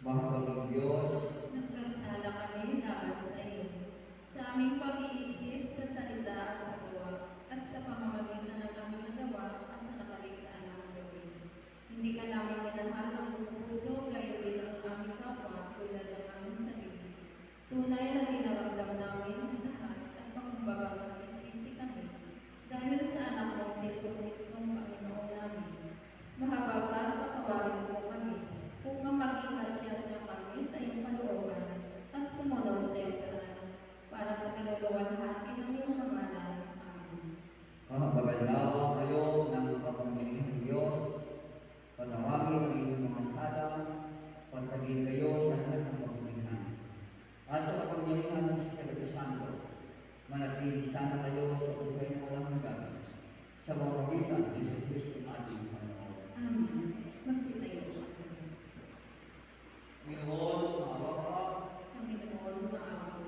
Mahal Diyos, nagkasala kami laban sa iyo. Sa aming pag-iisip, sa salita at sa gawa, at sa pamamagitan ng aming nagawa at sa nakaligtaan ng gabi. Hindi ka namin minahal ang puso, kayo rin ang aming kapwa, tulad ng aming sarili. Tunay na dinaramdam namin ang lahat at pagbabagang nagsisisi kami. Dahil sa anak mong si Jesucristo ng Panginoon namin, mahabagkat patawarin mo kami, upang maging kami sa iyong kalooban at sumunod sa iyong tanan, para sa kaluluwalhati ng iyong pangalan. Amen. mahabagalawa kayo ng kapangyarihang Diyos, patawagin ang inyong mga sala, pagtagin kayo sa lahat ng kapangyarihan. At sa kapangyarihan ng Espiritu Santo, manatili sana kayo sa buhay na walang hanggan, sa pamamagitan ni Jesucristo ating Panginoon. Amen. Magsitayo sa Panginoon, maawa ka. Panginoon, maawa ka.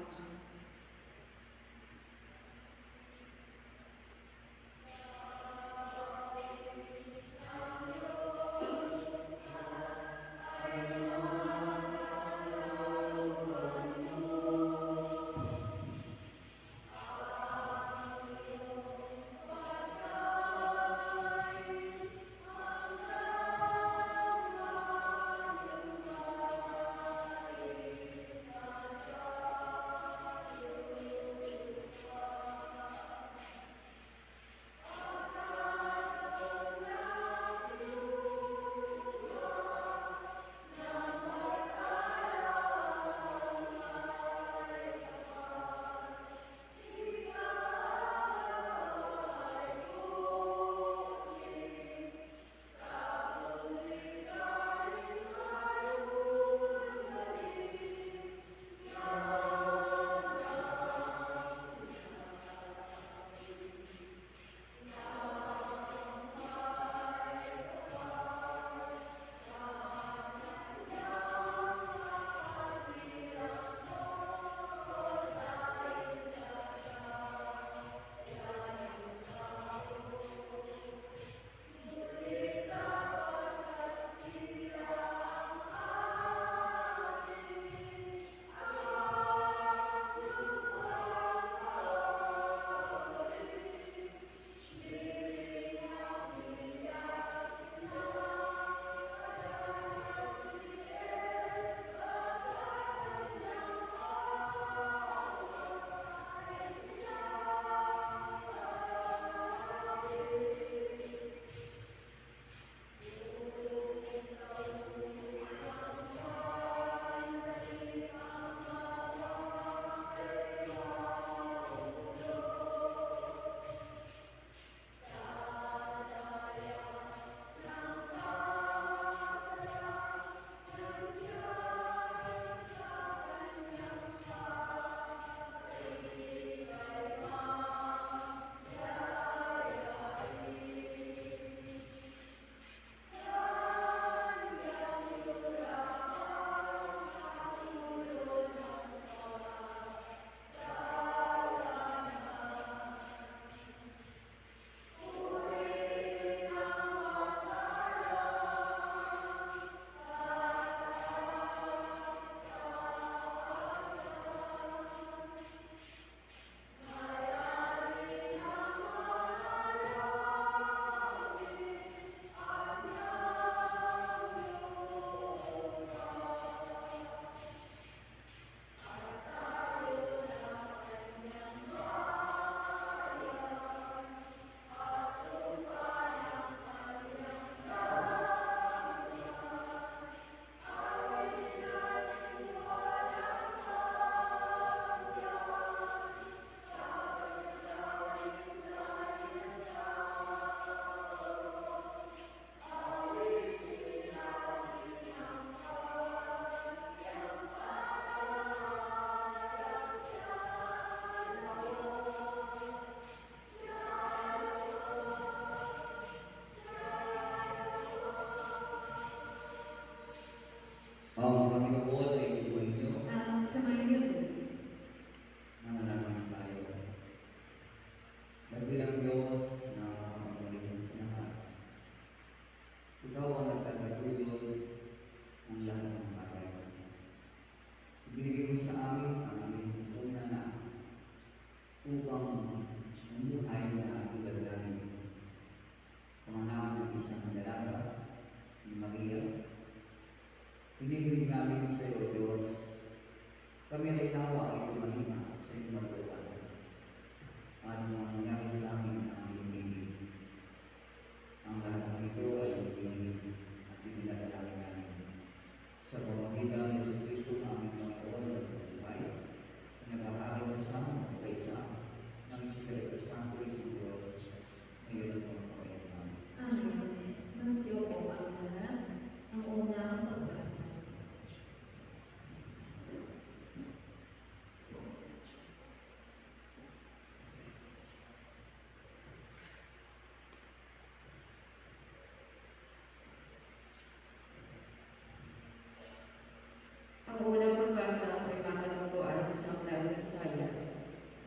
Ang unang pagbasa ay makalungkuan sa aklat ng Isaias.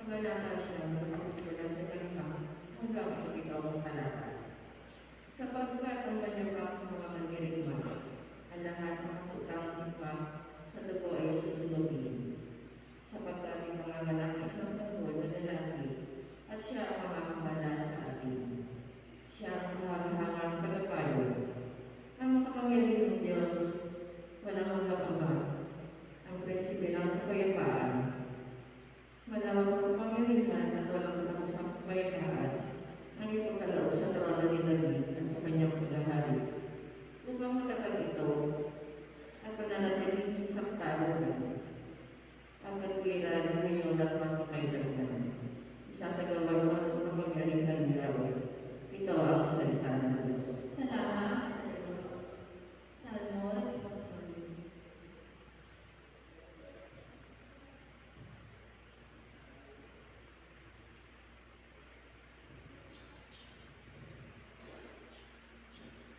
Kabanata siya mula sa simula sa kalima hanggang ang ikawang talata. Sapagkat ang kanyang mga mandirigma, ang lahat ng sutang ipa sa dugo ay susunugin. Sapagkat ang mga lalaki sa sanggol na lalaki, at siya ang mamamahala sa atin. Siya ang mahahangang tagapayo. Ang makapangyarihan ng Diyos, walang hanggang ama. Ang prinsipe ng kapayapaan. Malawak ang kapangyarihan at walang pangusang kapayapaan ang ipagkaloob sa trono ni David at sa kanyang paghahari. Upang matatag ito, ang pananatiling sa katalogan, ang katwiran ngayon at magkakailangan. Isasagawa mo ang kapangyarihan ni Yahweh. Ito ang salita ng Diyos. Salamat sa Diyos. Salmo responsorial.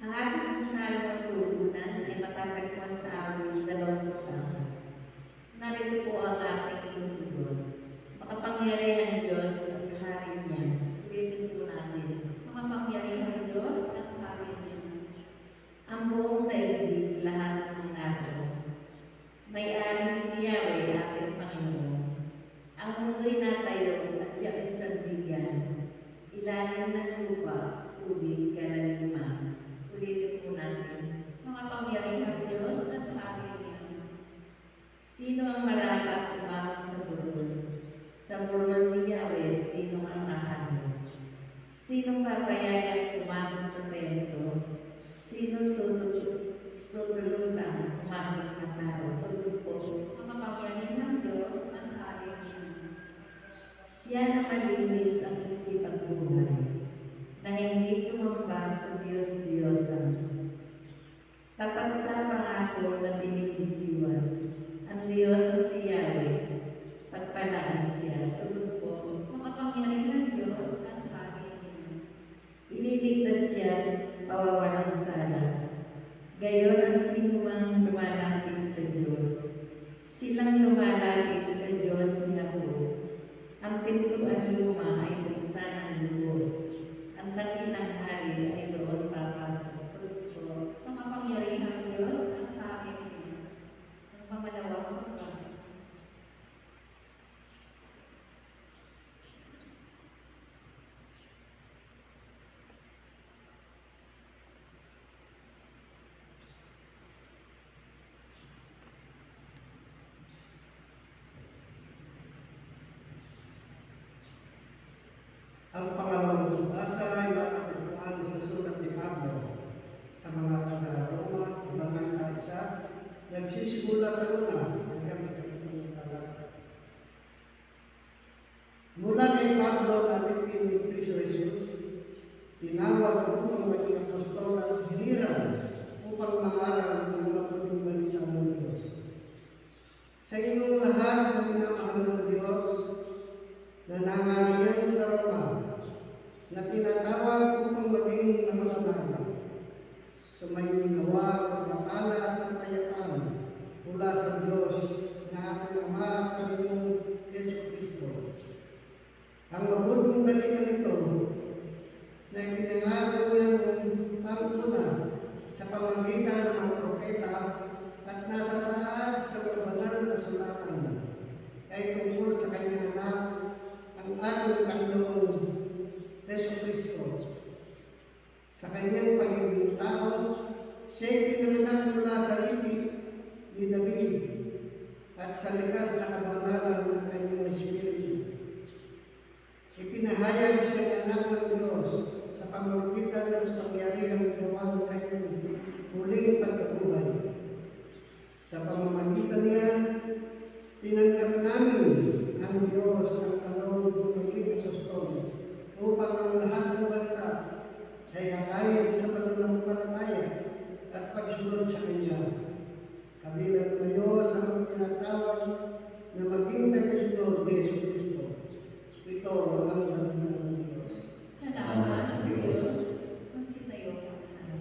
Ang ating salmo tutunan ay matatagpuan sa awit 20. Narito po ang ating tutunan. Makapangyarihan Diyos at hari niya. Ulitin po natin. Makapangyarihan Diyos at hari niya. Ang buong daigdig, lahat ng nato. May-ari si Yahweh, ating Panginoon. Ang mundo'y natayo at siya ay sandigan. Ilalim ng lupa, tubig, kalaliman. Ulitin po natin. Makapangyarihan Diyos at hari niya. Sino ang marapat umahon sa burol? Sa burol ni Yahweh, sino ang ahanin? Sinong papayayang pumasok sa templo? Sinong tutulutan pumasok na tao? Tugod po, ang makapangyarihan ng Diyos at hari niya. Siya na malinis ang isip at buhay, na hindi sumamba sa Diyos-Diyosan. Tapat sa pangako na binibitiwan, ang Diyos na si Yahweh, pagpalaan siya. Tugod po, makapangyarihan Diyos at hari niya. Ililigtas siya, pawawalang sala. Gayon ang sinumang lumalapit sa Diyos. Silang lumalapit sa Diyos niya po. Ang pintuan luma ay buksan ng lubos. Ang dakilang hari ay doon papasok. Tugod po, makapangyarihan Diyos at hari niya. Ang pamalawang pagbasa. Ang pangalawang basa ay matatagpuan sa sulat ni Pablo sa mga taga-Roma, Unang Kaisa, nagsisimula sa una hanggang ikapitong talata. Mula kay Pablo at ni Kristo Jesus, tinawag upang maging apostol at hiniran upang mangaral ng mga pagbubalita ng Diyos. Sa inyong lahat ng minamahal ng Diyos na nangangailan sa Roma, na tinatawag upang maging namatanag. Sumayon nawa ang kapala at kapayapaan mula sa Diyos na ating Ama at Panginoong Yesu Kristo. Ang mabuting balita nito na itinangako niya noong panguna sa pamamagitan ng mga propeta at nasa saad sa mga banal na sulatan ay tungkol sa kanyang anak, ang ating Panginoon Yesu Kristo. Sa kanyang pagiging tao, siya'y pinanganak mula sa lipi ni David at sa likas na kabanalan ng kanyang Espiritu. Ipinahayag siya ng anak ng Diyos sa pamamagitan ng pangyarihang gawa ng kanyang muling pagkabuhay. Sa pamamagitan niya, tinanggap namin ang Diyos ang kaloob ng maging apostol upang ang lahat ng bansa ay hakayin sa pananampalataya at pagsunod sa Kanya. Kabilang kayo sa mga tinatawag na maging tagasunod ni Yesu Kristo. Ito ang salita ng Diyos. Salamat sa Diyos. Magsitayo po tayo.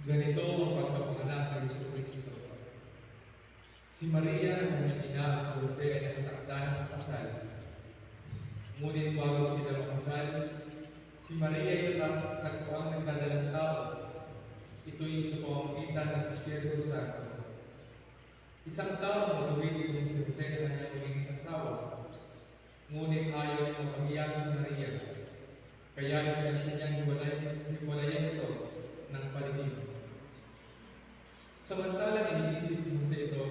Ganito ang pagkapanganak ni Jesucristo. Si Maria ang kanyang ina at si Jose ay nakatakda ng kasal. Ngunit bago sila makasal, si Maria ay nagpuang nagdadalang tao. Ito'y sa pamamagitan ng Espiritu Santo. Isang tao ang matuwid kung si Jose na kanyang magiging asawa. Ngunit ayaw ang mapahiya si Maria. Kaya siya niyang hiwalayan ito ng paligid. Samantalang iniisip ni Jose ito,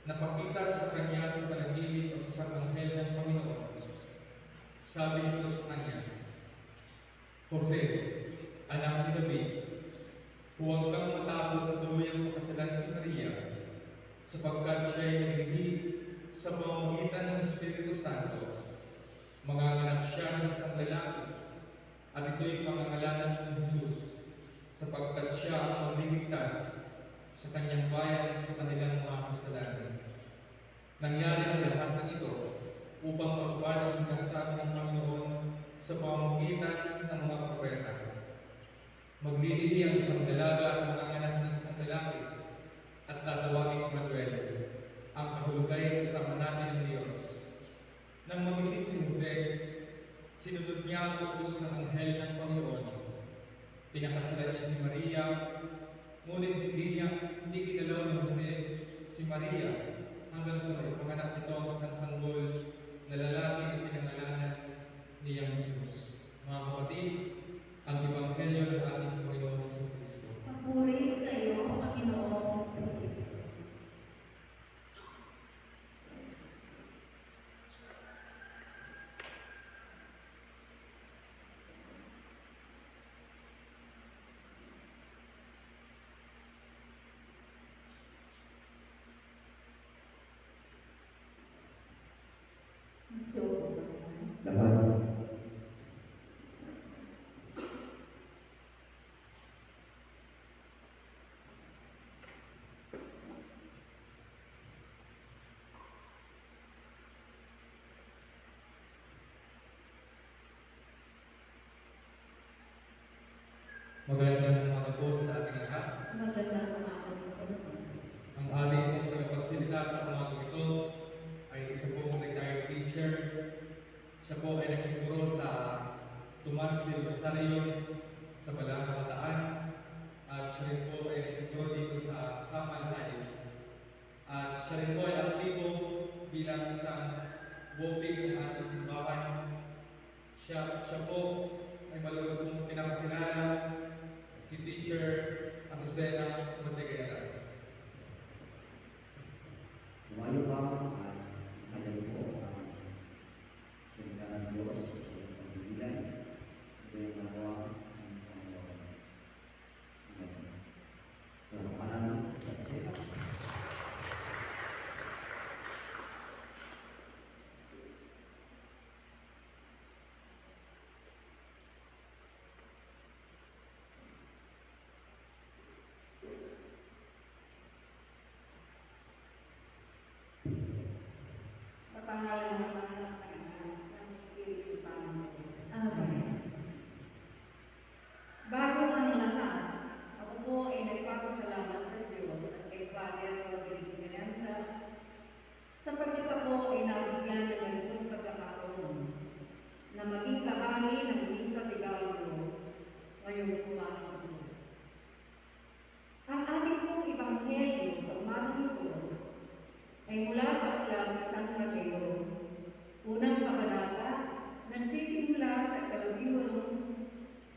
napakita sa kanya sa panaginip ang isang anghel ng Panginoon. Sabi nito sa kanya, Jose, anak ni David, huwag kang matakot na tuluyang makasalan si Maria, sapagkat siya ay nagiging sa pamamagitan ng Espiritu Santo. Manganganak siya ng isang lalaki, at ito'y pangangalanan ng Jesus, sapagkat siya ang magliligtas sa kanyang bayan sa kanilang mga kasalanan. Nangyari ang lahat ng ito upang magpapad ang sinasabi ng Panginoon sa pamamagitan ng mga propeta. Maglilili ang isang dalaga at manganganak ng isang lalaki, at tatawagin Manuel, ang kahulugay sa natin ng Diyos. Nang magising si Jose, sinunod niya ang utos ng anghel ng Panginoon. Pinakasalan niya si Maria, ngunit hindi ginalaw ni Jose si Maria hanggang sa maipanganak nito ang isang sanggol na lalaki na pinangalanan niyang Jesus. Mga kapatid, ang Ebanghelyo ng ating Panginoon Jesucristo. Papuri sa iyo, Panginoong Jesucristo. Dapat Magandang umaga po sa ating lahat. Magandang umaga po. Ang ating tagapagsalita sa umaga ito ay isa pong retired teacher. Siya po ay nakituro sa Tomas del Rosario sa Balanga Bataan, at siya rin po ay nakituro dito sa Samal High. At siya rin po ay aktibo bilang isang bopig ng ating simbahan. Siya po ay malulog pong pinapakilala si Teacher Azucena Monteguera. tumayo ka at kanyang po ang salita ng Diyos sa pagbibilan. Ito yung nagawa ng Panginoon. Sa kanan sa sila. Sa pangalan ng Anak ng Anak ng Espiritu Santo. Amen. Bago ang lahat, ako po ay nagpapasalamat sa Diyos at kay Father Rodrigo Miranda sapagkat ako ay nabigyan ng ganitong pagkakataon na maging kahani ng Misa Tagalog ngayong umaga ito. Ang ating pong Ebanghelyo sa umaga ito ay mula sa aklat ni San Mateo, unang kabanata, nagsisimula sa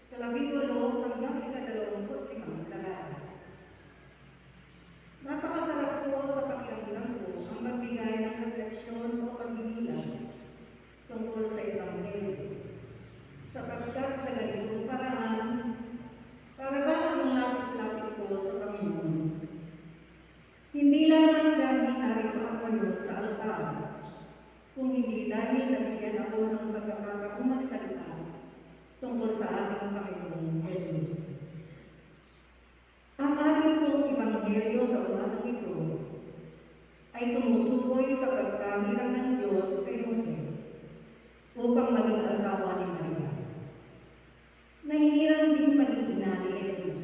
ikalabiwalo hanggang ika-25 talata. Napakasarap po sa pakiramdam ko ang magbigay ng refleksyon o pagbibilang tungkol sa Ebanghelyo. Sapagkat sa ganitong paraan, para ba ang lapit-lapit ko sa Panginoon? Hindi lamang dahil narito ako sa altar, kung hindi dahil nabigyan ako ng pagkakataong magsalita tungkol sa ating Panginoong Jesus. Ang ating pong Ebanghelyo sa umagang ito ay tumutukoy sa pagkahilang ng Diyos kay Jose upang maging asawa ni Maria. Nahihirang din maging ina ni Jesus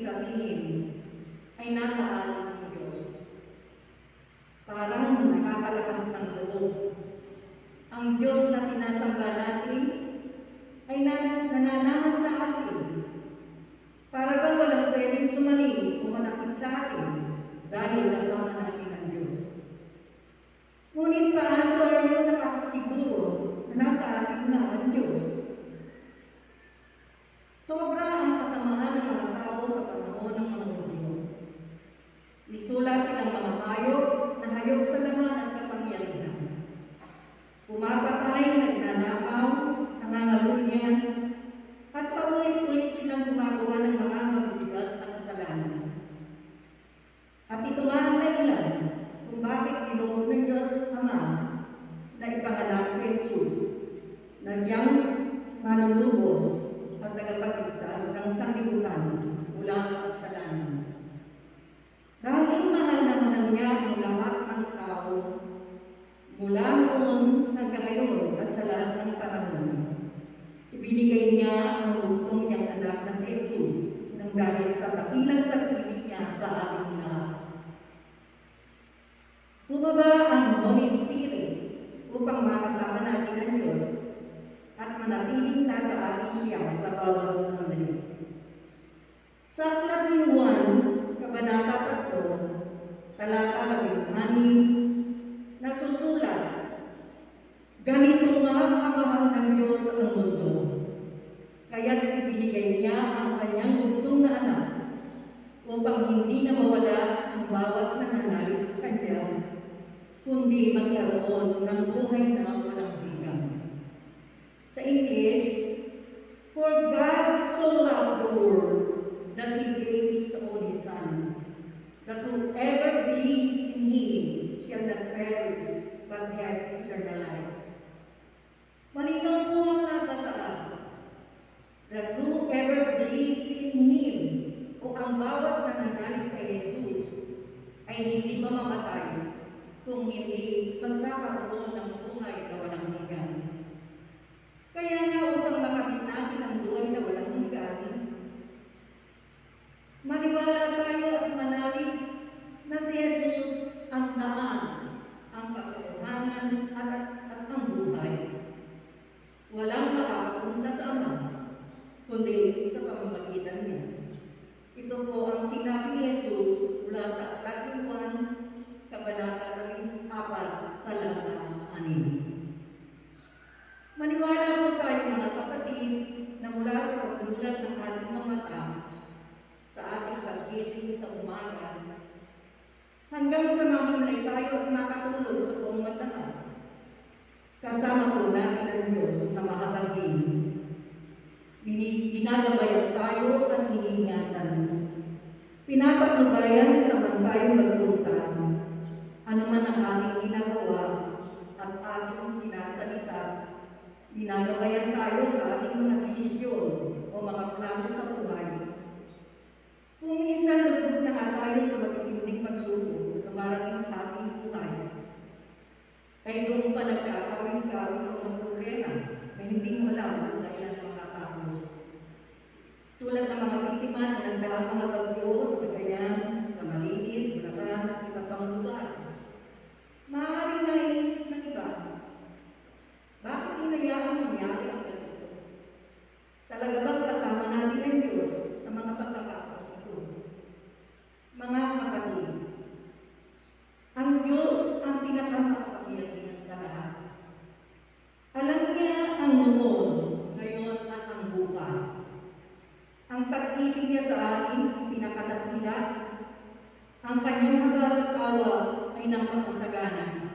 sa tingin ay nasa atin ng Diyos. Parang nakakalakas ng loob. Ang Diyos na sinasamba natin ay nananahan sa atin. Para bang walang pwedeng sumaling o malapit sa atin dahil kasama natin ang Diyos. Ngunit paano tayo nakakasiguro na nasa atin na ang Diyos? Sobra ang kasamaan ng mga tao sa panahon ng mga hudyo. Istula silang mga hayop na hayop sa laman at kapangyarihan. Pumapatay, nagnanakaw, nangangalunya, at paulit-ulit silang gumagawa ng mga mabibigat na kasalanan. At ito nga ang dahilan kung bakit pinulong ng Diyos Ama na ipanganak si Jesus na siyang manunubos at tagapagligtas ng sanlibutan mula sa kasalanan. Dahil mahal na mahal niya ang lahat ng tao mula noon hanggang ngayon at sa lahat ng panahon, ibinigay niya ang bugtong niyang anak na si Jesus nang dahil sa dakilang pag-ibig niya sa ating lahat. Bumaba ang Holy Spirit upang makasama natin ang Diyos at manatiling nasa atin siya sa bawat sandali. Sa Aklat ni Juan, Kabanata 3, Talata 16, nasusulat, ganito nga kamahal ng Diyos ang mundo, kaya't ibinigay niya ang kanyang bugtong na anak upang hindi na mawala ang bawat nananalig sa kanya, kundi magkaroon ng buhay na walang hanggan. Sa English, for God so loved the world that He gave His only Son, that whoever believes in Him shall not perish but have eternal life. Malinaw po ang nasa saad, that whoever believes in Him o ang bawat nananalig kay Jesus ay hindi mamamatay kung hindi magkakaroon ng buhay na walang hanggan. Kaya nga upang makamit natin ang buhay na walang hanggan, maniwala tayo at manalig na si Jesus ang daan, ang katotohanan at ang buhay. Walang makakapunta sa Ama, kundi sa pamamagitan niya. Ito po ang sinabi ni Jesus mula sa Aklat ni Juan, Kabanata 4, Talata 6. Maniwala po tayo mga kapatid na mula sa pagbulat ng ating mga mata sa ating paggising sa umaga hanggang sa mamimlay tayo at makatulog sa buong mata. Kasama po natin ang Diyos na makakaging. Ginagabayan tayo at hiniingatan. Pinapatnubayan sa man tayo magpunta. Ano man ang ating ginagawa at ating sinasalita, ginagabayan tayo sa ating mga desisyon o mga plano sa buhay. Kung minsan lubog na nga tayo sa matitinding pagsubok na marating sa ating buhay, ay doon pa nagkakawin-kawin ang mga problema na hindi mo alam kung kailan makatapos. Tulad ng mga biktima na nagdaang mga bagyo sa Cagayan, Camarines, Bulacan at iba pang lugar. Maaaring naiisip ng iba, bakit hinayaan mangyari ang ganito? Talaga bang kasama natin ang Diyos sa mga pagkakataon ito? Mga kapatid, ang Diyos ang pinakamakapangyarihan sa lahat. Alam niya ang noon, ngayon at ang bukas. Ang pag-ibig niya sa atin ang pinakadakila. Ang kanyang magagawa ay napakasagana.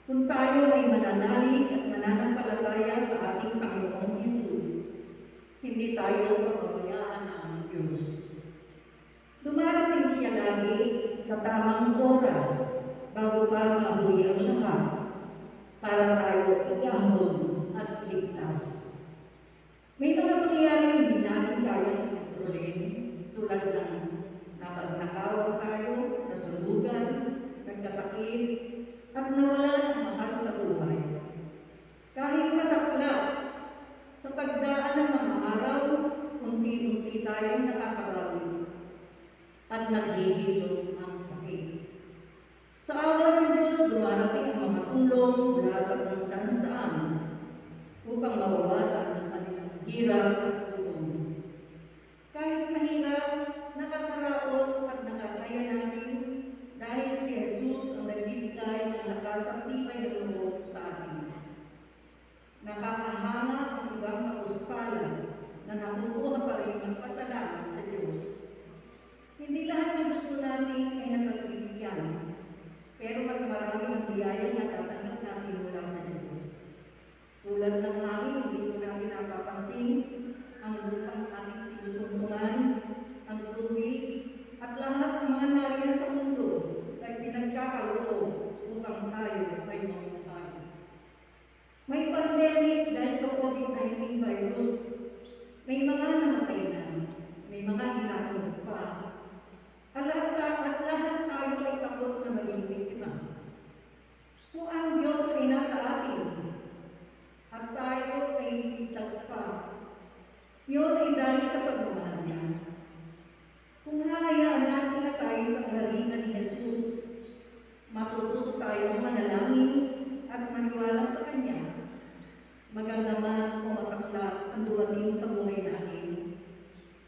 Kung tayo ay mananalig at mananampalataya sa ating Panginoong Hesus, hindi tayo papabayaan ng Diyos. Dumarating siya lagi sa tamang oras bago pa mahuli ang lahat para tayo igahon at ligtas. May mga pangyayaring hindi natin kayang kontrolin tulad ng napagnakawan tayo, nasunugan, nagkasakit, at nawala ng mahal sa buhay. Kahit masaklap, sa pagdaan ng mga araw, unti-unti tayong nakakabawi at naghihilom ang sakit. Sa awa ng Diyos, dumarating ang mga tulong mula sa kung saan upang mabawasan ang kanilang hirap at tulong. Kahit mahirap, nakakaraos at nakakaya natin dahil si Jesus ang nagbibigay ng lakas at tibay ng loob sa atin. Nakakahanga ang ibang kapuskalan na nakukuha pa rin ng pasalamat sa Diyos. Hindi lahat ng gusto natin ay napagbibigyan, pero mas marami ang biyaya na tatanggap natin mula sa Diyos. Tulad ng hangin, hindi ko natin napapansin ang lupang ating tinutuntungan, ang tubig, at lahat ng mga nariyan sa mundo ay pinagkakaloob upang tayo ay mamuhay. May pandemic dahil sa COVID-19 virus. May mga namatay na, may mga ginagawa pa. At lahat tayo ay takot na maging biktima. Kung ang Diyos ay nasa atin, at tayo ay ligtas pa, yun ay dahil sa pagmamahal niya. Kung hahayaan natin na tayo pagharingan ni Jesus, matututo tayo manalangin at maniwala sa Kanya. Maganda man o masakla ang dumating sa buhay natin.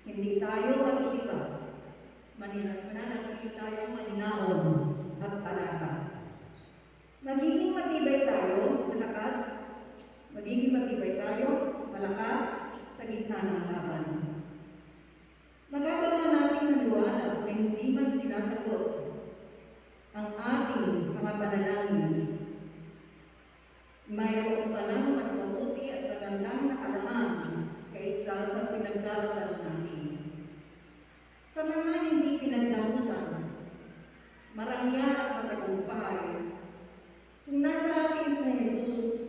Hindi tayo makikita. Mananatili tayo maninahon at palaka. Magiging matibay tayo, malakas sa gitna ng laban. Magagawa natin maniwala na hindi man sinasagot ang ating mga panalangin. Mayroon pa lang mas mabuti at magandang nakalaman kaysa sa pinagdarasal natin. Sa mga hindi pinagdamutan, marangya at matagumpay. Kung nasa atin sa Jesus,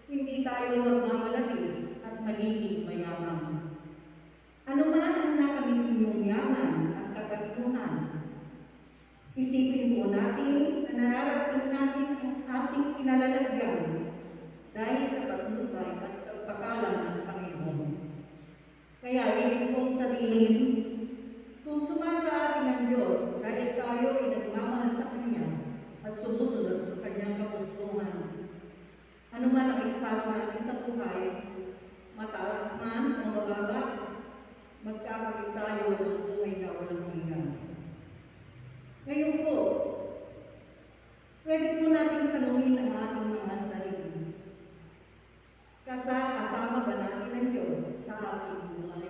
hindi tayo magmamalabis at magiging mayaman. Ano man ang nakamit ninyong yaman at katagyuhan, isipin po natin na nararating natin ang ating kinalalagyan dahil sa pagmutay at pagpakalam ng Panginoon. Kaya ibig kong sabihin, kung sumasa atin ang Diyos dahil tayo ay nagmamahal sa Kanya at sumusunod sa Kanyang kagustuhan, ano man ang estado natin sa buhay, mataas man o mababa, magkakaroon tayo ng buhay na walang hanggan. Ngayon po, pwede po natin tanungin ang ating mga sarili. Kasama ba natin ang Diyos sa ating buhay?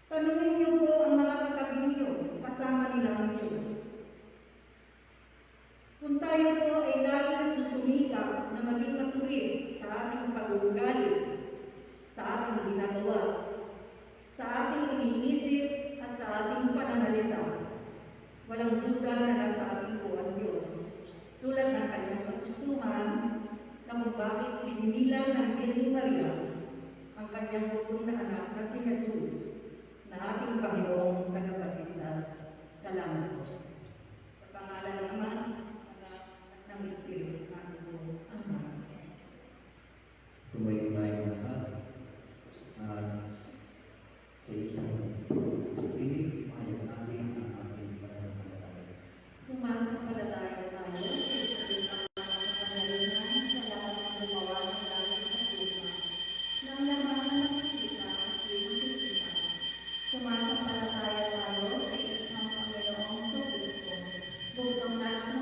Tanungin niyo po ang mga katabi niyo, kasama nila ang Diyos. Kung tayo po ay laging susumikap na maging matuwid sa ating pag-uugali, sa ating ginagawa, sa ating iniisip at sa ating pananalita, walang duda na nasa ating po ang Diyos. Tulad ng Kanyang kagustuhan na kung bakit isinilang ng Birheng Maria ang Kanyang bugtong na anak na si Jesus, na ating Panginoong tagapagligtas. Salamat po. Sa pangalan ng Ama, Anak, at ng Espiritu Santo. Amen. Tumay-tumay lahat at sa isang pinig, pahayag natin ang ating pananampalataya. Sumasampalataya tayo sa Espiritu ng kapangyarihan sa lahat ng gumawa ng langit at lupa, ng laman ng kita at pinag-ipa. Sumasampalataya tayo sa isang Panginoong Kristo, bugtong natin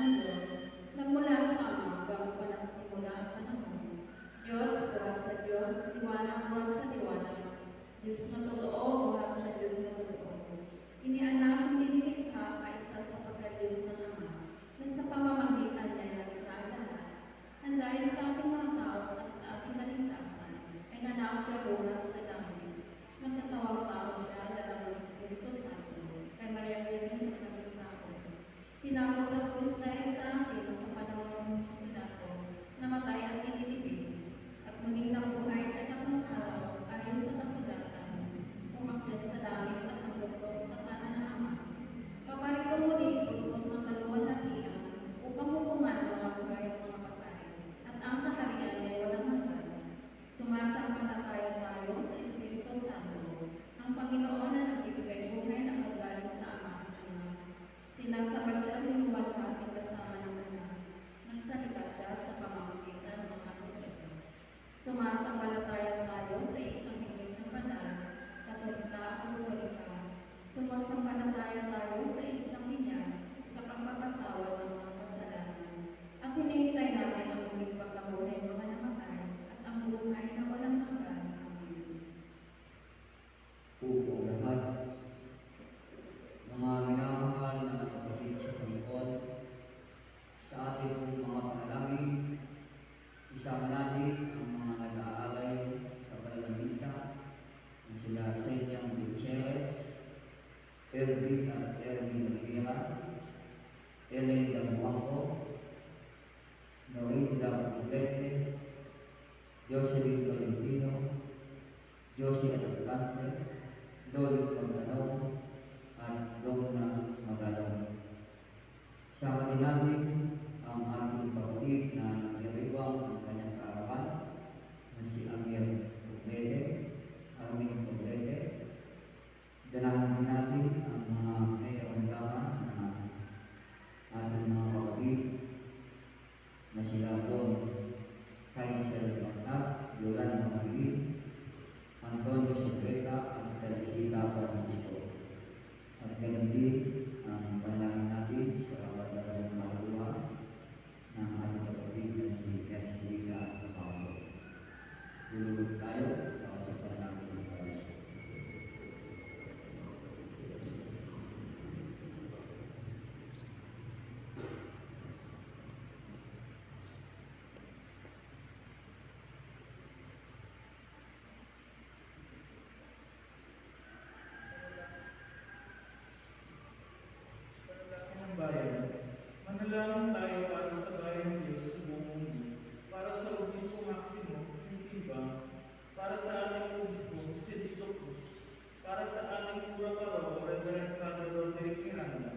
Isama natin ang mga nag-aalay sa kanilang misa, na sila Senyang Gutierrez, Erwin at Erwin Rivera, Ellen Damuanco, Norinda Pulete, Jocelyn Tolentino, Josie Atlante, Lolo Magano, at Donna Magano. Sama din natin ang ating kapatid na nagdiriwang ang kanyang kaarawan na si Amir Puglete, Armin Puglete. Dalahan din natin ang mga kayaramdaman na ating mga kapatid na sila Don Kaiser Bernat, Yolanda Marilyn, Antonio Silveta at Teresita Francisco. At ganun din ang panalangin natin sa kapatid na maluwa ng ating kapatid na si Jessica at Paulo. Lulubog tayo para sa panalangin ng Paris. Ng bayan, manalangin tayo para sa bayan ng Diyos sa buong mundo, para sa Obispo Maximo Pintiba, para sa ating Obispo si Tito Cruz, para sa ating Pura Paro, Reverend Father Roderick Miranda,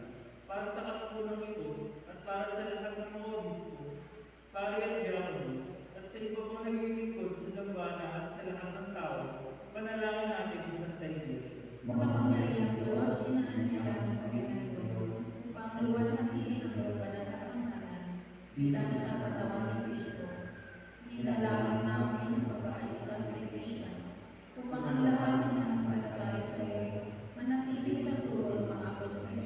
para sa katupunang ito, at para sa lahat ng mga Obispo, pari at diakono, at sa iba pang naglilingkod sa dambana at sa lahat ng tao, panalangin natin sa Santa Iglesia. Makapangyarihan Diyos, inaanyayahan ng Panginoon upang luwalhatiin ang banal na kahangalan bilang sa katawan ng Kristo. Ninalangin namin ang pag-aayos sa Iglesia upang ang lahat ng nanampalataya sa iyo manatili sa turo ng mga apostol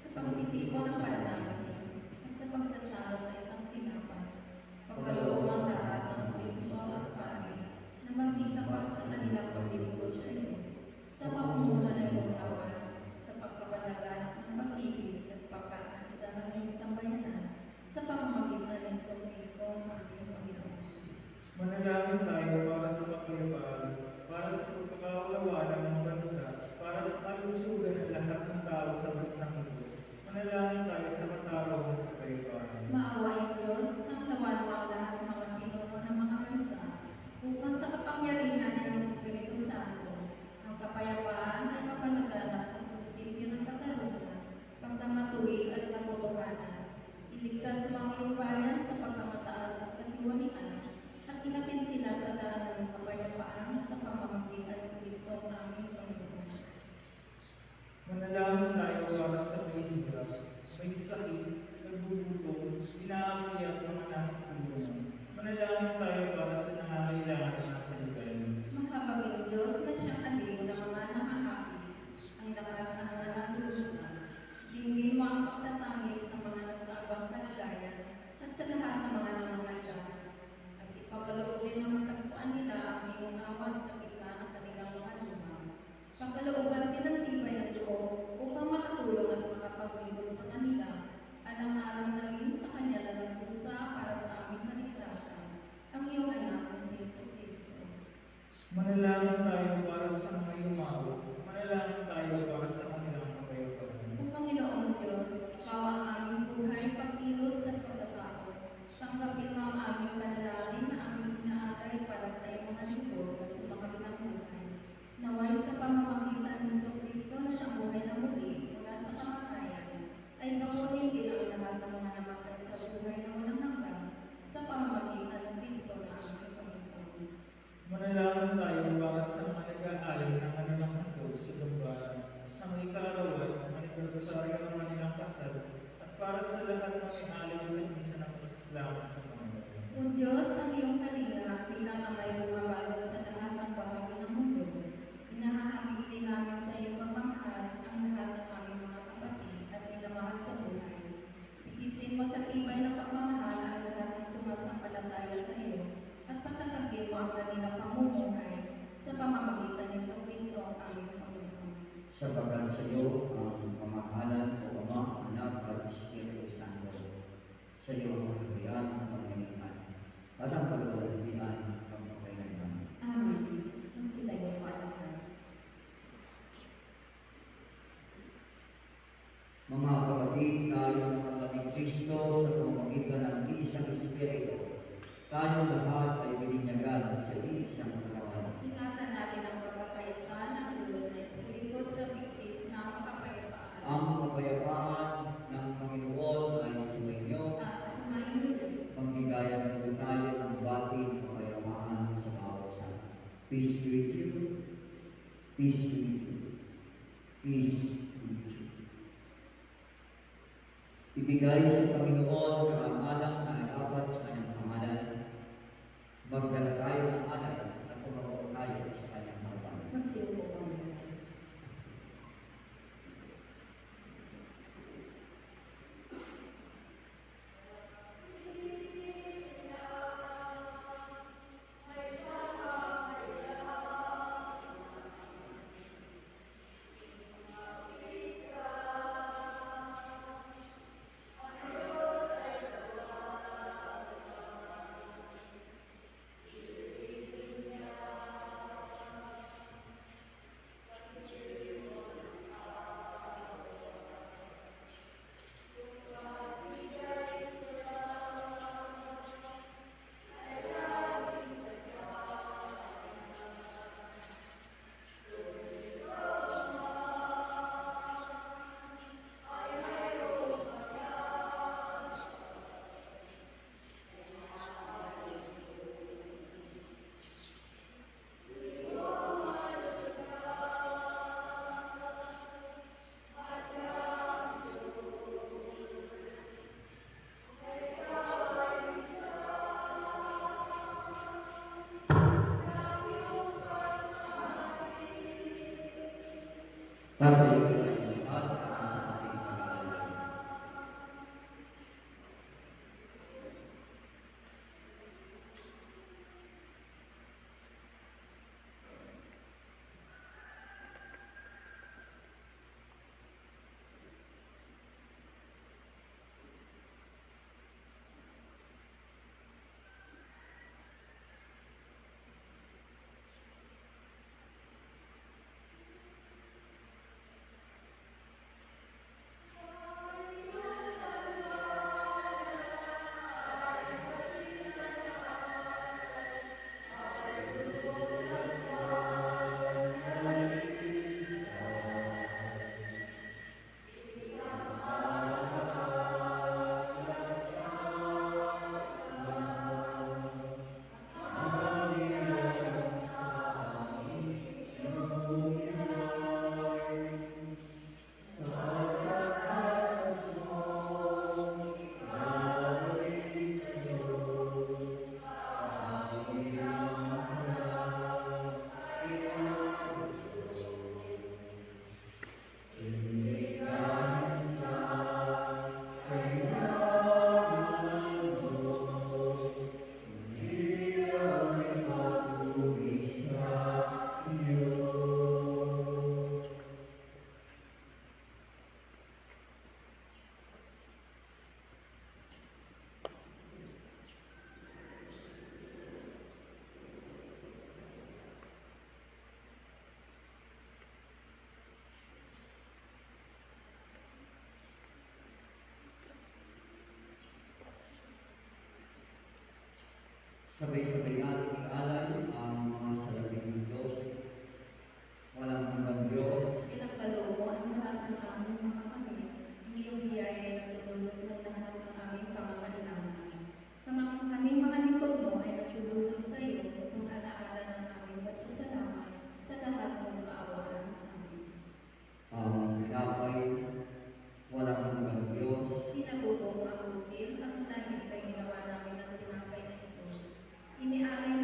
sa pagtitipon ng panalangin at sa pagsasalo sa isang tinapan. Pagkaloob ang lahat ng Kristo at pari na maging tapat sa kanilang paglilingkod sa iyo sa pamumuno ng iyong kawan, sa pagpapalaganap ng pag-ibig at pagkakaisa ng iyong sambayanan, sa pamamagitan ng Kristo ang ating Panginoon. Manalangin tayo para sa kapayapaan, para sa pagkakaunawaan ng bansa, para sa kalusugan ng lahat ng tao sa bansang ito. Manalangin tayo sa katarungan ng kapayapaan. Maawain Diyos ng lawan ang lahat ng mga pinuno ng mga bansa, upang sa kapangyarihan ng Espiritu Santo, ang kapayapaan ay mapanaganap sa prinsipyo ng katarungan, pagkamatuwid at katotohanan. Iligtas ang iyong bayan sa pagkamataas at katiwalian, at inatin sila sa daan ng kapayapaan sa pamamagitan ng Kristo ang aming Panginoon. Manalangin tayo para sa may hirap, may sakit, nagbubutong, inaamay at mga nasa tulungan. Manalangin tayo para sa nangangailangan at nasa lugar. Makabaging Diyos na siyang aliw ng mga nakakapis, ang lakas ng mga nandulusan, dinggin mo ang pagtatangis ng mga nasabang kalagayan at sa lahat ng mga nangangailangan. At ipagkaloob din ng matagpuan nila ang iyong awan sa gitna ng kanilang mga luma. Pagkalooban din ng tibay ng loob upang makatulong at makapaglingkod sa kanila, alang-alang na rin sa kanya na nagdusa para sa aming maligtasan, ang iyong anak na si Kristo. Manalangin tayo para sa mga yumawa. Manalangin tayo para sa kanilang kapayapaan. O Panginoong Diyos, ikaw ang aming buhay, pagkilos at pagkatao. Tanggapin mo ang aming panalangin na aming inaatay para sa iyong mga lingkod at sa mga pinamuhay. Naway sa pamamagitan ng Kristo na namuhay na muli mula sa kamatayan, ay nakunin din ang lahat ng mga namatay sa buhay na walang hanggan sa pamamagitan ng Kristo na aming Panginoon. Manalangin tayo para sa mga nag-aalay ng kanilang handog sa gambara, sa mga ikarawan, anibersaryo ng kanilang kasal, at para sa lahat ng may alay sa misa ng Islaman sa Panginoon. O Diyos, ang iyong kalinga, bilang ang may bumabalot sa lahat ng bahagi ng mundo, inahahamit din namin sa iyong kapangkat ang lahat ng aming mga kapatid at nilamahal sa buhay. Ikisin mo sa tibay ng pagmamahal ang lahat ng sumasampalataya sa iyo, at patatagin mo ang kanilang pamumuhay sa pamamagitan ng Kristo ang aming Panginoon. Sapagkat sa iyo ang pamahalan o Ama, Anak at Espiritu Santo. Sa iyo ang kaharian, ang Panginoon, at ang Tayo ay at sa ating Panginoon. Sabay-sabay natin i-alay ang mga salaping ng Diyos. Walang hanggang Diyos. Pinagkaloob mo ang lahat ng aming mga kamay, ang iyong biyaya na tutulog ng lahat ng aming pangangailangan. Kaming mga likod mo ay natulungan sa iyo kung alaala ng aming pasasalamat sa lahat ng kaawaan namin. Ang pinapay, walang hanggang Diyos. Pinabubong ang bukil at langit ay ginawa namin ang tinapay na ito. Inialay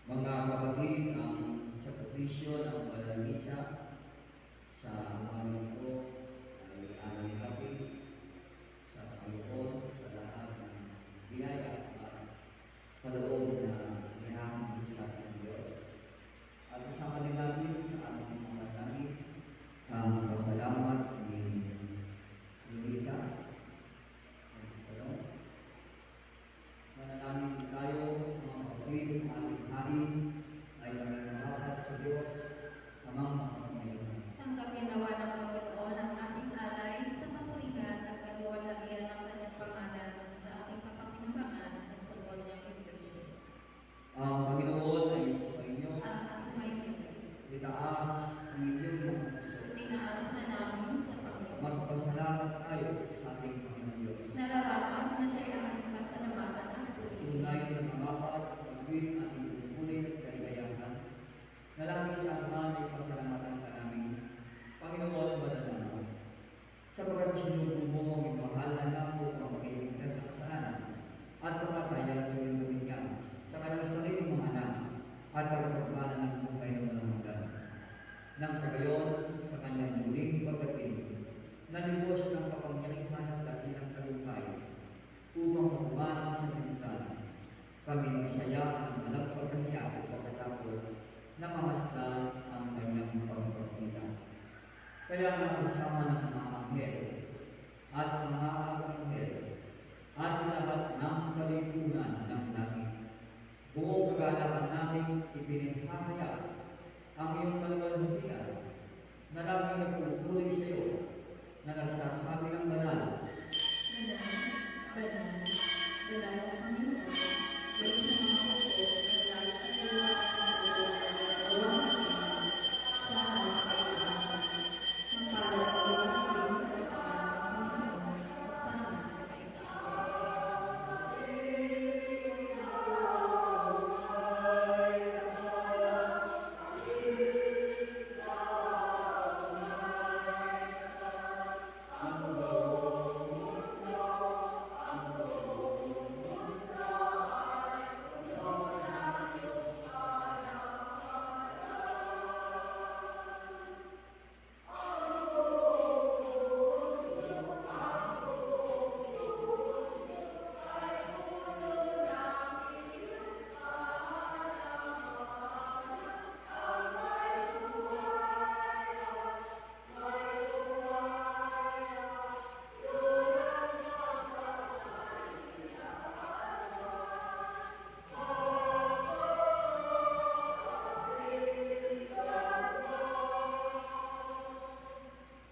Mga kapatid, ang sakripisyo ng palalisa sa mga ito ay aming kapit sa Panginoon sa lahat ng biyaya at paloob na inahang sa ating Diyos. At kasama din natin sa aming mga damit ang pasalamat ni Lolita. Manalangin tayo mga kapatid, ating hari ay nananawagan sa Diyos amang makapangyarihan. Tanggapin nawa ng Panginoon ang ating alay sa kapurihan at kaluwalhatian ng kanyang pangalan sa ating kapakinabangan at sa buwan niyang Kristo. Ang Panginoon ay sa inyo, Ang asumayin itaas ang inyong mga puso. tinaas na namin sa Panginoon. Magpasalamat tayo sa ating Panginoon Diyos. Nararapat na siya'y aking pasalamatan at puri. Tunay na mamapat at pagwin ating tungkulin at kaligayahan. Nalangis sa aman ay pasalamatan ka namin. Panginoon, manalangin. Sapagkat sinubo mo ang mahal na namo ang pag-iligtas sa kasalanan at pagkatayan ng iyong niya sa kanyang sariling mga anak at pagpapala ng buhay ng walang hanggan. Nang sa gayon, sa kanyang muling pagdating, nalibos ng kapangyarihan at dakilang talumpay upang makuhaan sa pinuntan. Kami nagsaya ng anak pagkanya pagkatapos na mamasdan ang kanyang pagpapakita. Kaya nga kasama ng mga anghel at mga anghel at lahat ng kalipunan ng langit, buong kagalakan namin ipinahahayag ang iyong kalwalhatian na laging nagpupuri sa iyo na nagsasabi ng banal. Banal, banal, banal ang Panginoon, Diyos ng mga hukbo, naglalat sa luwa at ng ulo, uwang natin, sa halos ay ilang. Magpalat ang uwang natin sa kapangalan ng Panginoon, sa halos ay ilang.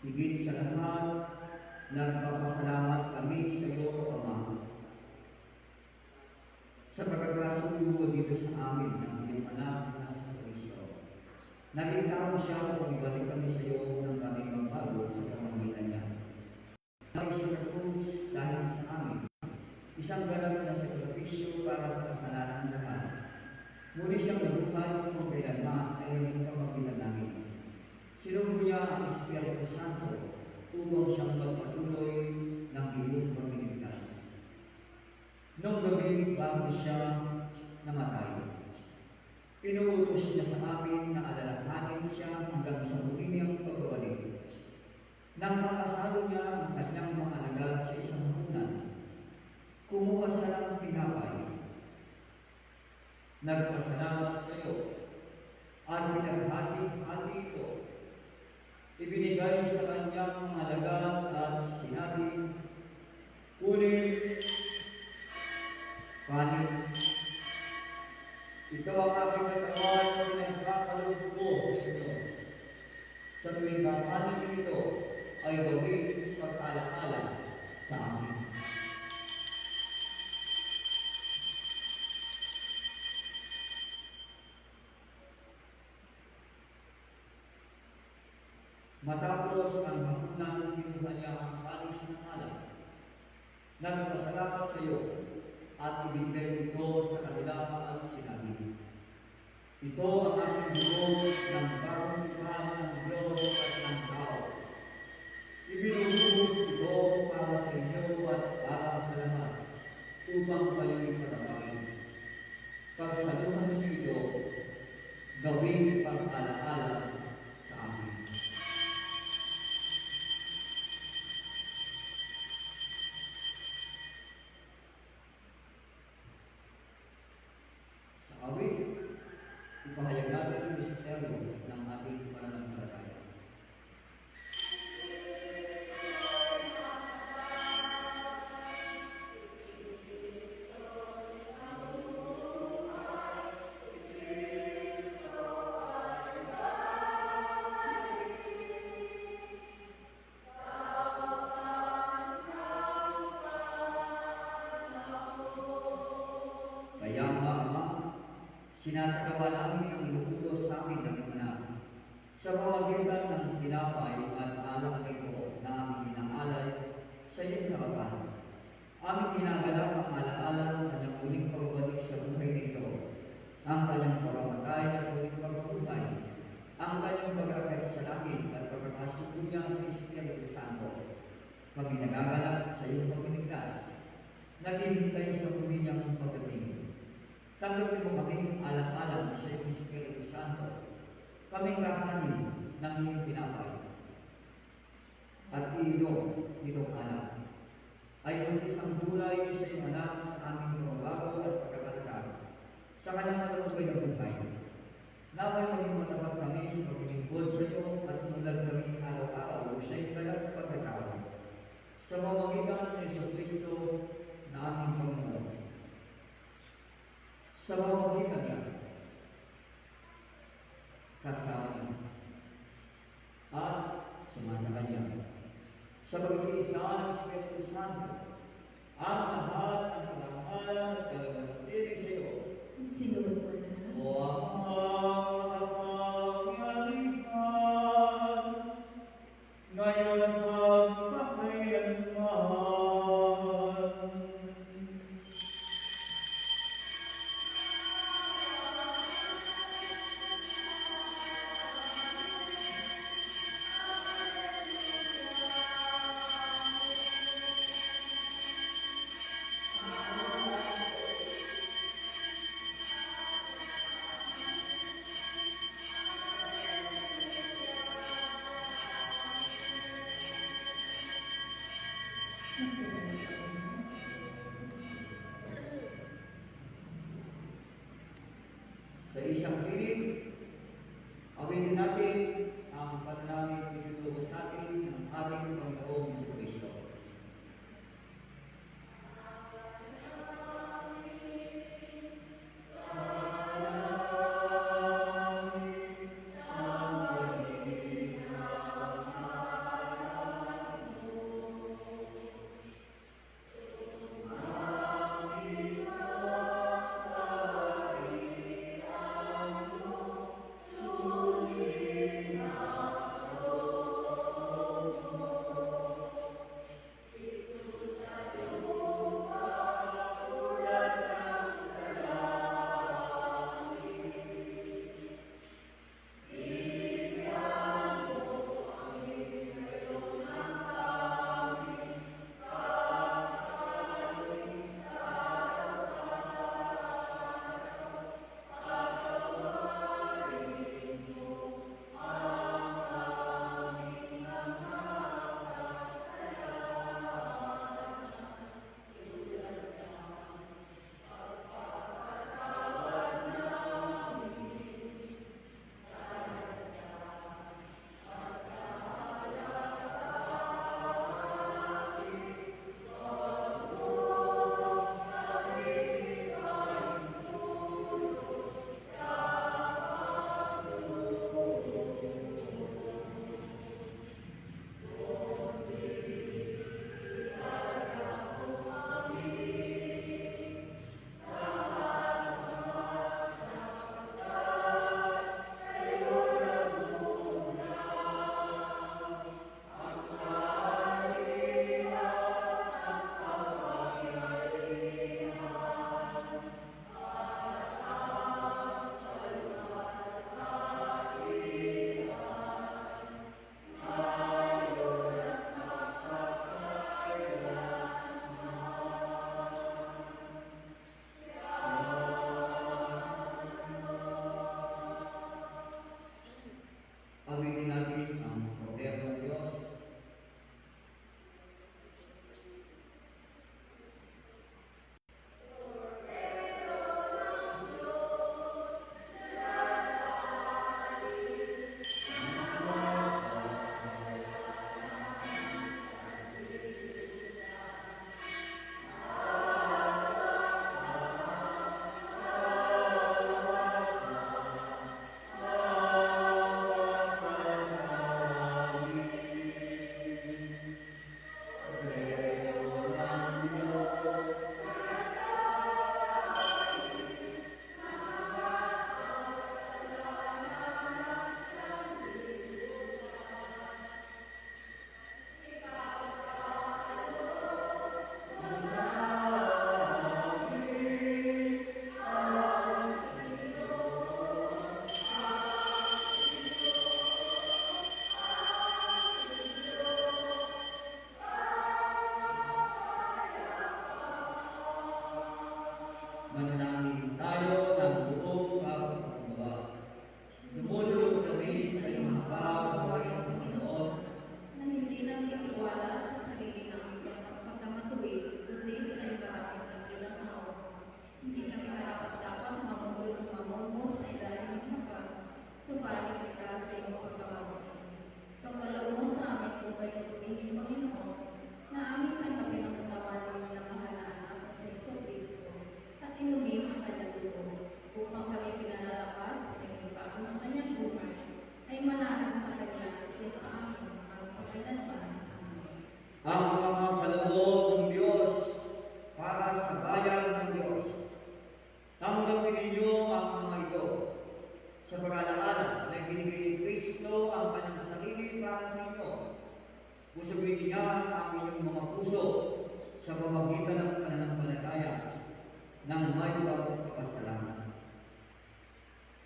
Higit sa lahat, nagpapasalamat kami sa iyo, Ama, sa pagkakasundo dito sa amin ng iyong anak na sa Kristo. Naging siya kung ibalik kami sa iyo ng kaming magbago sa pamamagitan niya. Naging siya sa krus dahil sa amin, isang ganap na sakripisyo para sa kasalanan ng lahat. Muli siyang nabuhay kung kailanman ay hindi pamamagitan namin. Sinubo niya ang Espiritu Santo upang siyang magpatuloy ng iyong pagligtas. Noong gabi bago siya namatay, pinuutos niya sa amin na alalahanin siya hanggang sa muli niyang pagbabalik. Nang makasalo niya ang kanyang mga alagad sa isang hapunan, kumuha siya ng tinapay. Nagpasalamat sa iyo at pinaghati-hati ito. Ibinigay sa kanyang mga alagad at sinabi, "Kunin, kanin. Ito ang aking katawan na pinagkakaloob ko sa inyo. Sa tuwing kakanin ito ay gawin pag-alaala sa akin." Matapos ang hapunan, kinuha niya ang kalis ng alak. Nagpasalamat sa iyo at ibinigay ito sa kanila at sinabi, "Ito ang aking dugo ng bagong lipahan ng Diyos at ng tao. Ibinubuhos ito para sa inyo at para sa lahat upang kayo'y patawarin. Pagsaluhan ninyo ito gawing pag-alaala sa amin. Sa awit, ipahayag natin ang misteryo ng ating pananampalataya. Kaya nga, Ama, sinasagawa namin ang inuutos sa amin ng anak. Sa pamagitan ng tinapay at alak na ito na aming inaalay sa iyong harapan. Aming ginagalak ang alaala ng kanyang uling pagbalik sa buhay nito, ang kanyang pamamatay at uling pagpabuhay, ang kanyang pag-akit sa langit at pagkakasuko niya sa Espiritu Santo. Kami nagagalak sa iyong pagpiligtas, naghihintay sa huli niyang pagdating. Tanggapin mo kami alang-alang sa iyong Espiritu Santo. Kami kakanin ng iyong pinapay. At iyong itong anak ay ang isang tulay sa iyong anak sa aming pagbabago at pagkakatakal. Sa kanyang malugay na buhay. Naway maging matapat kami sa paglingkod sa iyo at mulag kami araw-araw sa iyong galang pagkatao. Sa pamamagitan ng Jesucristo na aming Panginoon. Sa pamamagitan niya, kasama niya, at sumasa kanya. Sa pag-iisa ng Espiritu Santo, ang lahat ng pagmamahala at kalagatinig sa iyo. Sinunod mo na. O ang makapangyarihan, ngayon at magpakailanman. Sa isang piling, awin natin ang panalangin pinutulong sa atin ng ating Panginoong Jesucristo.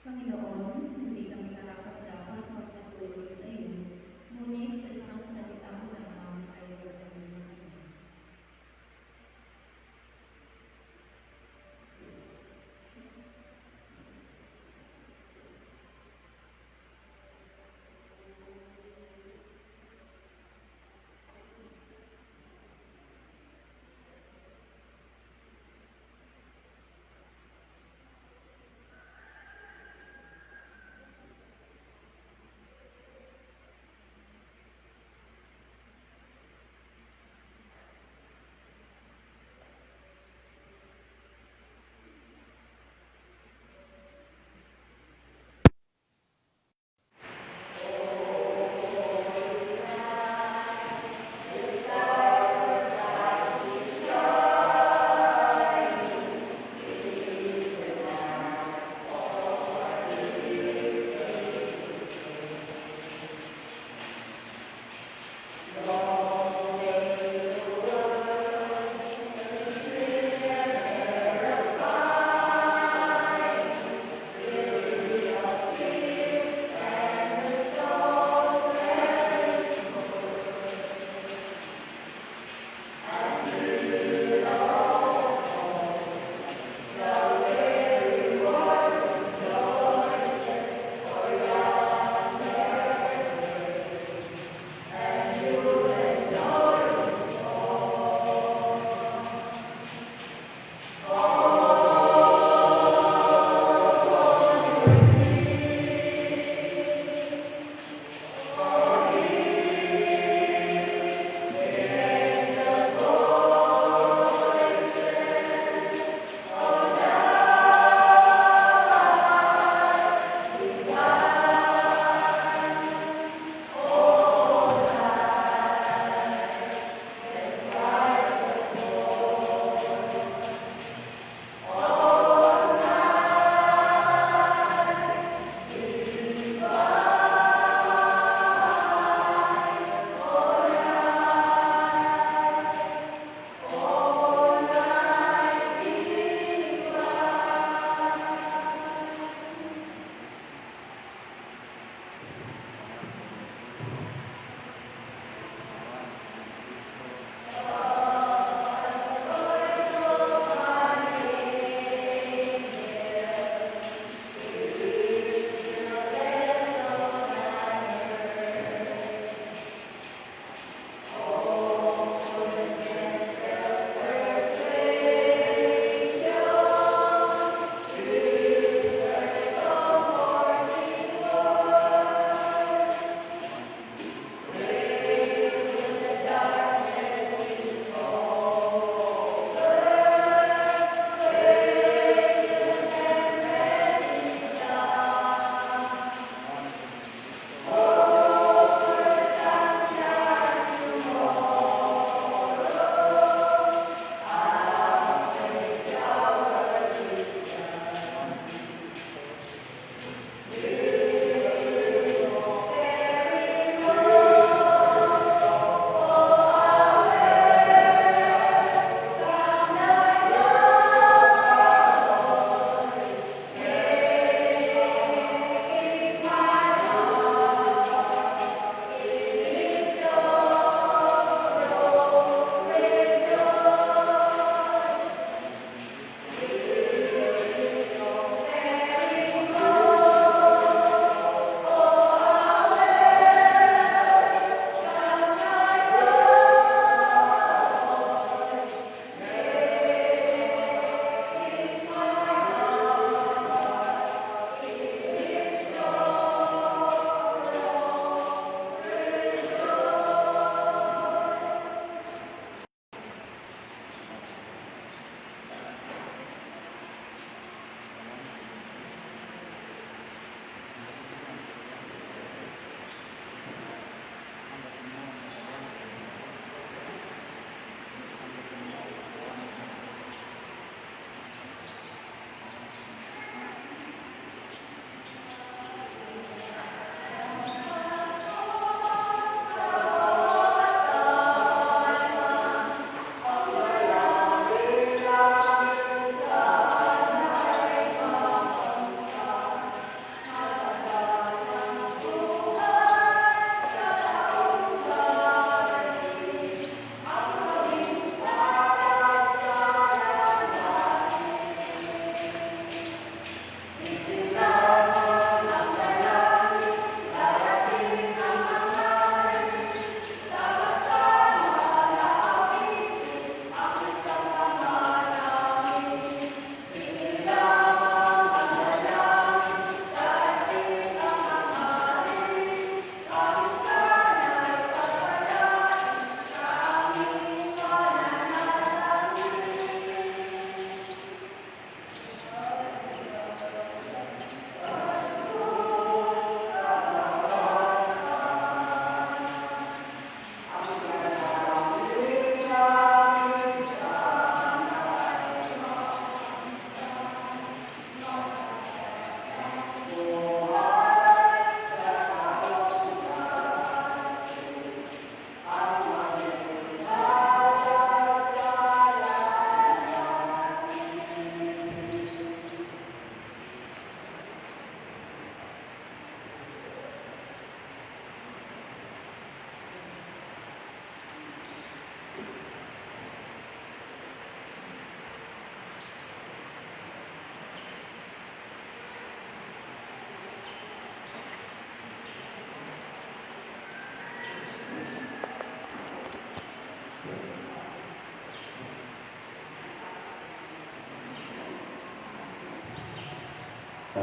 Panginoon, hindi kami karapat-dapat magpatuloy sa iyo, ngunit sa isang salita mo lamang ay gagawin mo.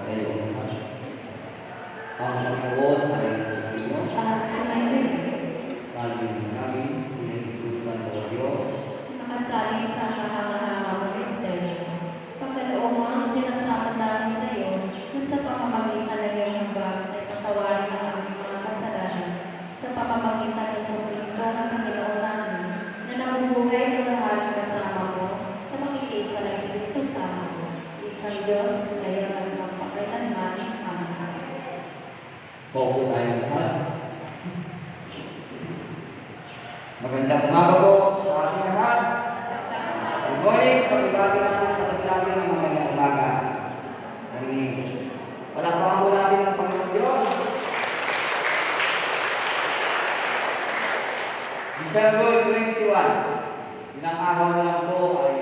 tayo lahat. Ang Panginoon ay sa inyo. At sumayin, Laging namin pinahintulutan o Diyos. nakasali sa kahanga-hanga mo, Kristiyan. Pagkaloob mo ang sinasama namin sa iyo, na sa pamamagitan ng iyong hambag ay patawarin ang aming mga kasalanan sa pamamagitan ng Yesu Kristo ang Panginoon namin, na nabubuhay na mahal kasama mo sa makikiisa ng Espiritu Santo. Isang Diyos, ngayon at magpakailanman. Amen. Paupo tayo lahat. Magandang umaga po sa ating lahat. Good morning, pag-ibagi natin at pag-ibagi ng magandang umaga. Morning. Palakpakan po natin ang Panginoon Diyos. December 21, ilang araw na lang po ay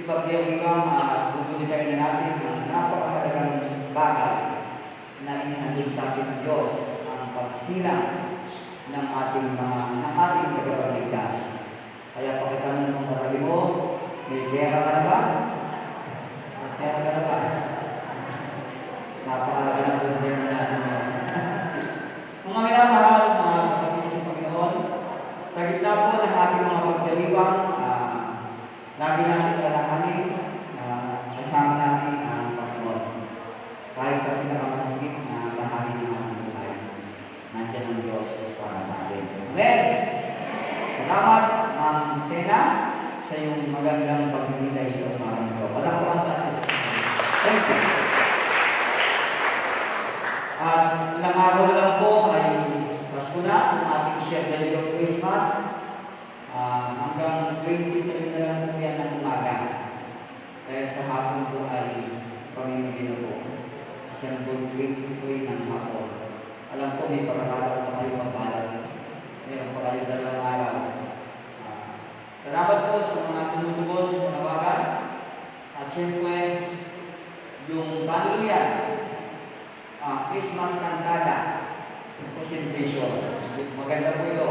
ipagdiyagigang bubulitayin na natin ang napakahalagang bagay na inihandog sa atin ng Diyos, ang pagsilang ng ating tagapagligtas. Kaya pakitanong mong katabi mo, may pera ka na ba? Pera ka na ba? Napakalaga ng problema natin ngayon. Mga minamahal, mga kapatid sa Panginoon, sa gitna po ng ating mga pagdaliwang, lagi natin alalahanin, kasama natin ang Panginoon. Kahit sa pinakamasakit na bahagi ng ating buhay, nandiyan ang Diyos para sa atin. Amen! Salamat, Ma'am Sena, sa iyong magandang pagmimilay sa umagang ito. Palakpakan natin. Thank you. At ilang araw na lang po ay Pasko na, ang ating share na ng Christmas. Hanggang 23 na lang po yan ng umaga. Kaya sa hapon po ay pamimigay na po. Siyempre 23 ng hapon. Alam ko may pagkakataon pa kayo magbalad. Meron pa kayo 2 araw. Salamat po sa mga tumutugon sa panawagan. At siyempre, yung panuluyan, Christmas kantada, presentation. Maganda po ito.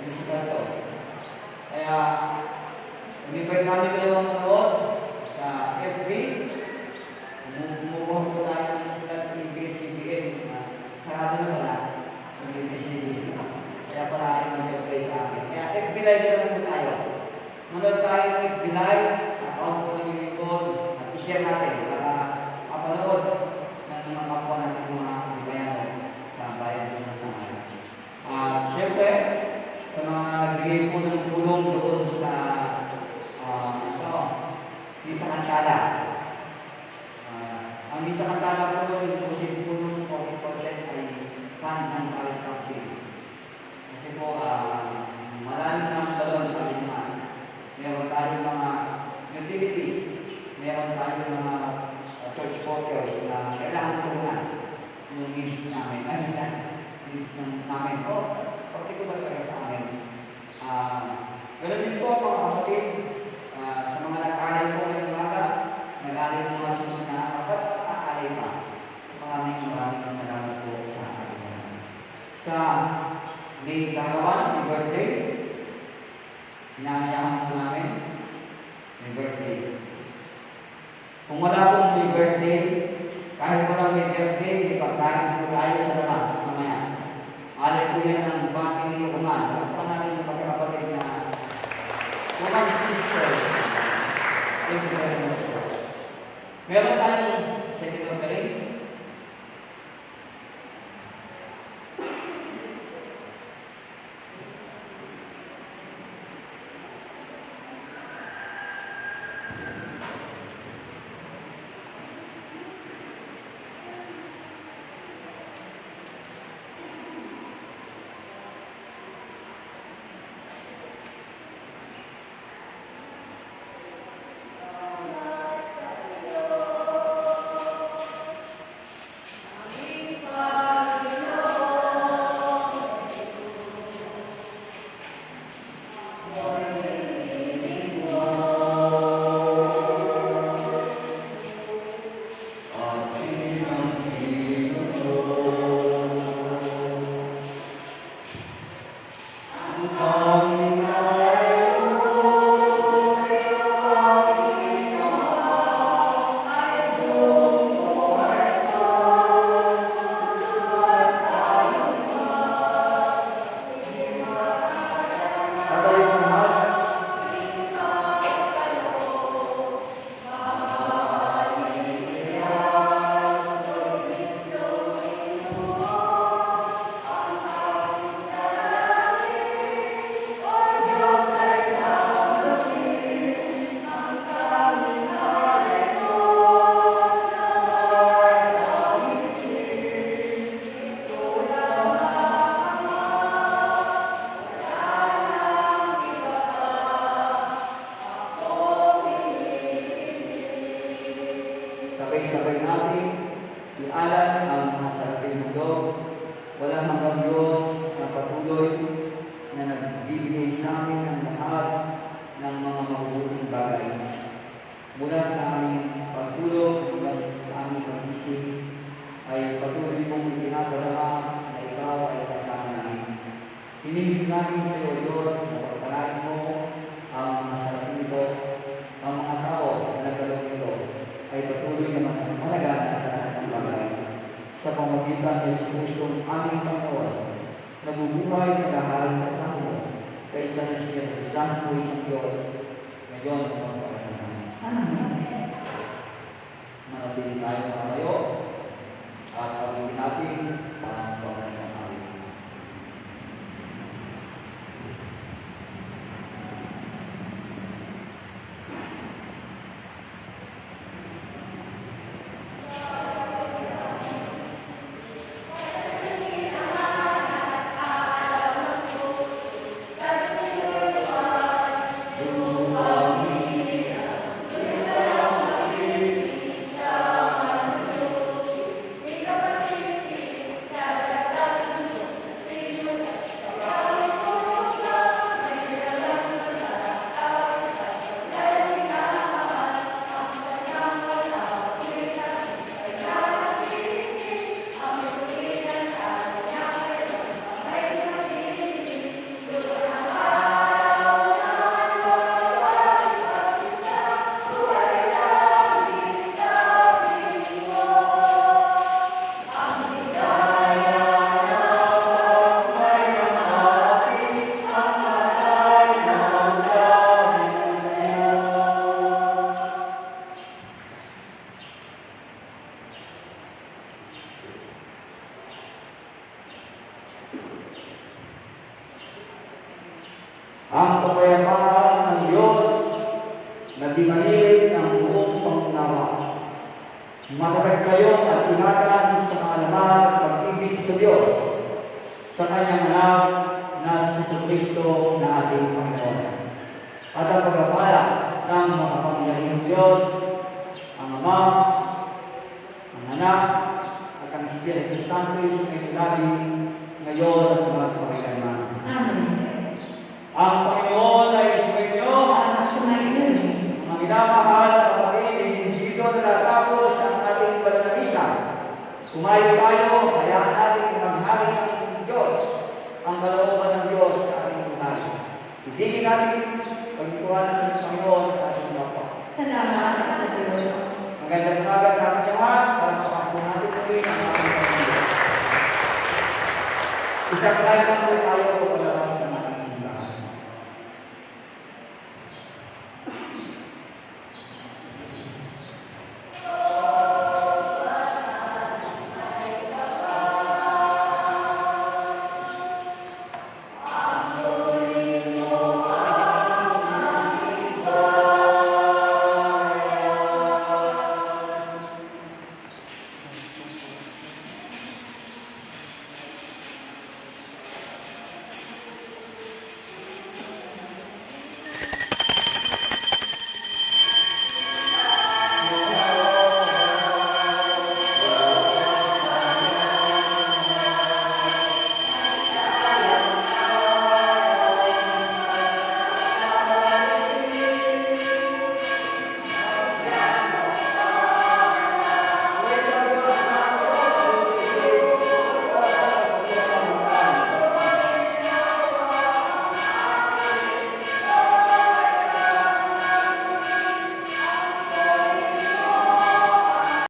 Musical to. Kaya, invite namin kayo manood sa FB. Kumukuha po tayo ng sila sa ABS-CBN. Sarado na pala ang ABS-CBN. Kaya pala ayaw mag-apply sa akin. Kaya FB Live na po tayo. Manood tayo ng FB Live sa account po ng Unicorn at i-share natin para mapanood ng mga kapwa natin mga ibayano sa bayan po ng Sangay. Siyempre, sa mga nagbigay po ng tulong doon sa Misa Kantala. Ang Misa Kantala po, yung posible po ng 40% ay fund ng Paris Council. Kasi po, malalim na ang balon sa lima. Meron tayong mga utilities, meron tayong mga church workers na kailangan tulungan yung needs namin. Needs namin po, particular kayo sa amin. Ganun din po mga kapatid, sa mga nag-alay po ngayong umaga, nag-alay po mga sunod na kapag nag-alay pa. Maraming salamat po sa atin. Sa may gagawan, may birthday, inaanyahan po namin, may birthday. Kung wala pong may birthday, kahit walang may birthday, may pagkain po tayo sa labas mamaya. Alay po yan ng family Roman. Ano pa namin yung pagkakapatid na Roman sister. Thank you very much po. Meron tayong second offering. ang mga saraping handog. Walang hanggang Diyos na patuloy na nagbibigay sa amin ng lahat ng mga mabubuting bagay. Mula sa aming pagtulog hanggang sa aming pagising ay patuloy mong ipinapadama na ikaw ay kasama namin. Hinihiling namin sa iyo, Diyos, na pagpalain mo ang mga saraping ito, ang mga tao na nagkalong ito ay patuloy na magmalaga sa lahat ng bagay. Sa pamagitan ni Jesucristo aming Panginoon, nabubuhay na lahat kasama mo, kaysa ni Espiritu Santo isang Diyos, ngayon at magpapalaman. Amen. Manatili tayo makatayo at pagiging natin ang pagkansang amin. Ang kapayapaan ng Diyos na di manilig ng buong pangunawa. Matatag kayo at ingatan sa kaalaman at pag-ibig sa Diyos sa Kanyang anak na si Jesucristo na ating Panginoon. At ang pagpapala ng makapangyarihang Diyos, ang Ama, ang Anak, at ang Espiritu Santo sa lagi ngayon at magpakailanman. Amen. Ang Panginoon ay sumainyo. Sumainyo. Mga minamahal na kapatid, hindi dito natatapos ang ating pananalisa. Kumayo tayo, hayaan natin maghari ng Diyos, ang kalooban ng Diyos sa ating buhay. Ibigin natin pagkuhanan ng Panginoon sa ating mga. Salamat sa Diyos. Magandang umaga sa ating lahat, para sa natin muli ang ating Panginoon. Isang tayo lang po tayo